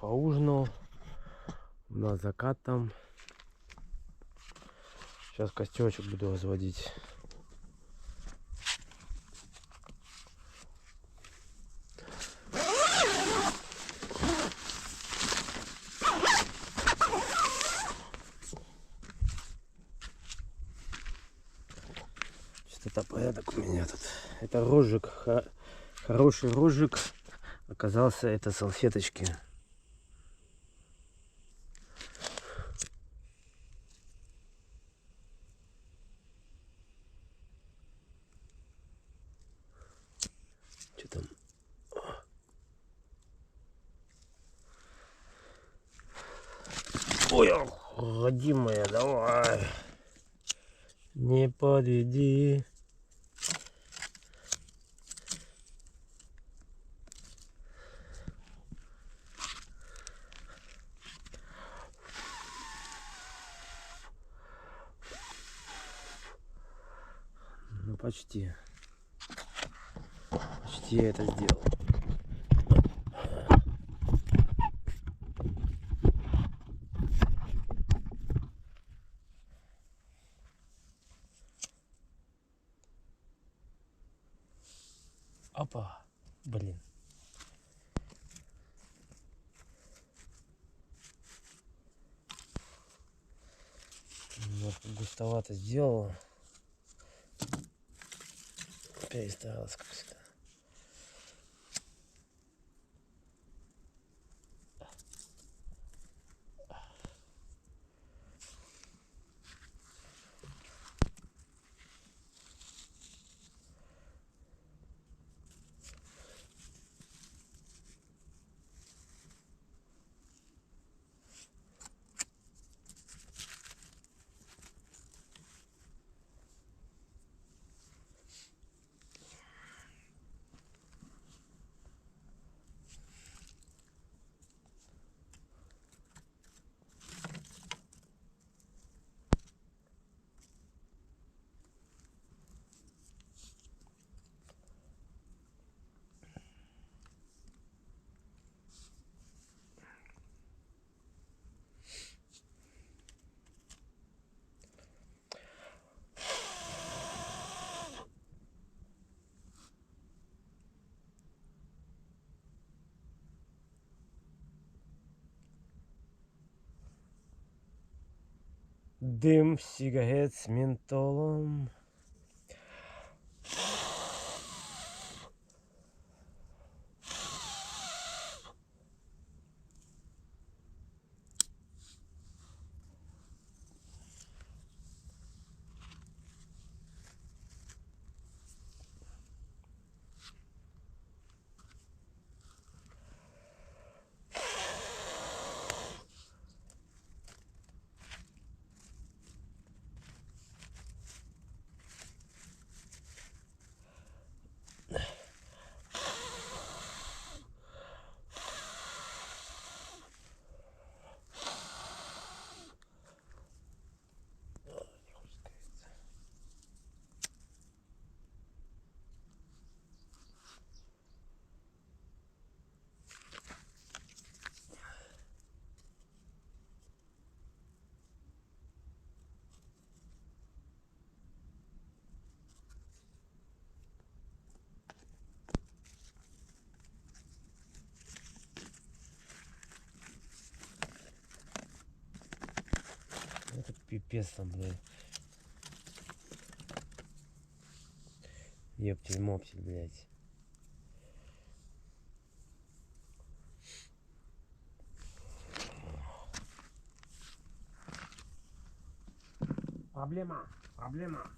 поужинал. У нас закат там. Сейчас костерчик буду разводить. Что-то порядок у меня тут. Это розжиг. Хороший розжиг. Оказался это салфеточки. Что там? Ой, родимая, давай. Не подведи. Ну почти. Почти я это сделал. Опа, блин. Немножко густовато сделал. Перестарался, как всегда. Дым сигарет с ментолом. Это пипец там, блядь. Ептель-моптель, блядь. Проблема, проблема.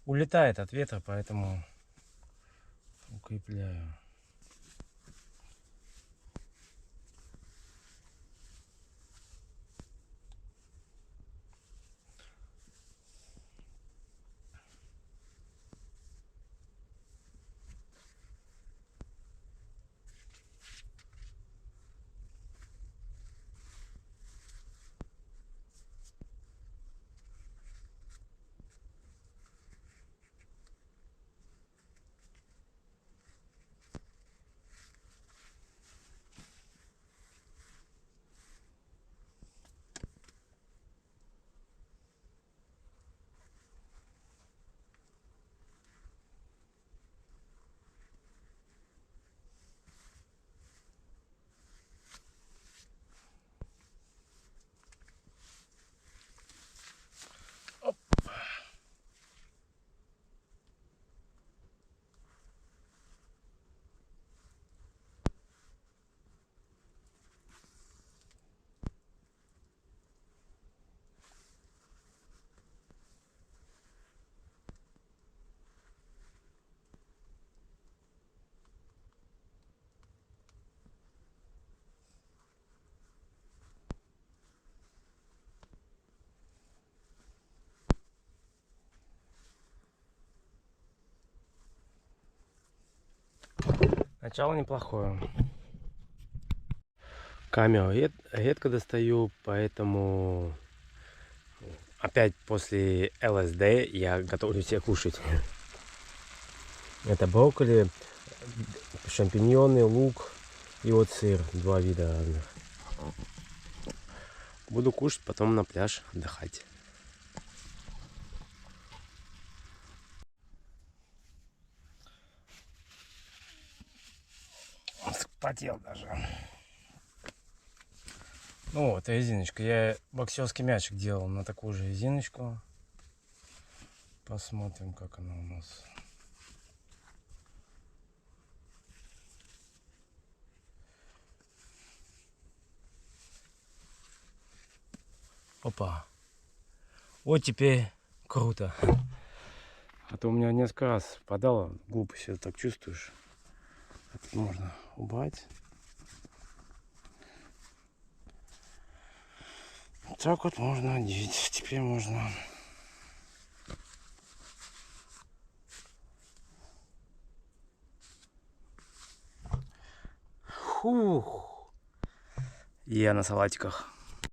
улетает от ветра, поэтому укрепляю. Начало неплохое. Камеру редко достаю, поэтому опять после ЛСД я готовлю себе кушать. Это брокколи, шампиньоны, лук и вот сыр. 2 вида разных. Буду кушать, потом на пляж отдыхать. Вспотел даже. Ну вот, резиночка. Я боксерский мячик делал на такую же резиночку. Посмотрим, как она у нас. Опа. Вот теперь круто. А то у меня несколько раз падало. Глупо себя так чувствуешь. Это можно убрать. Так вот можно одеть. Теперь можно. Фух. Я на салатиках.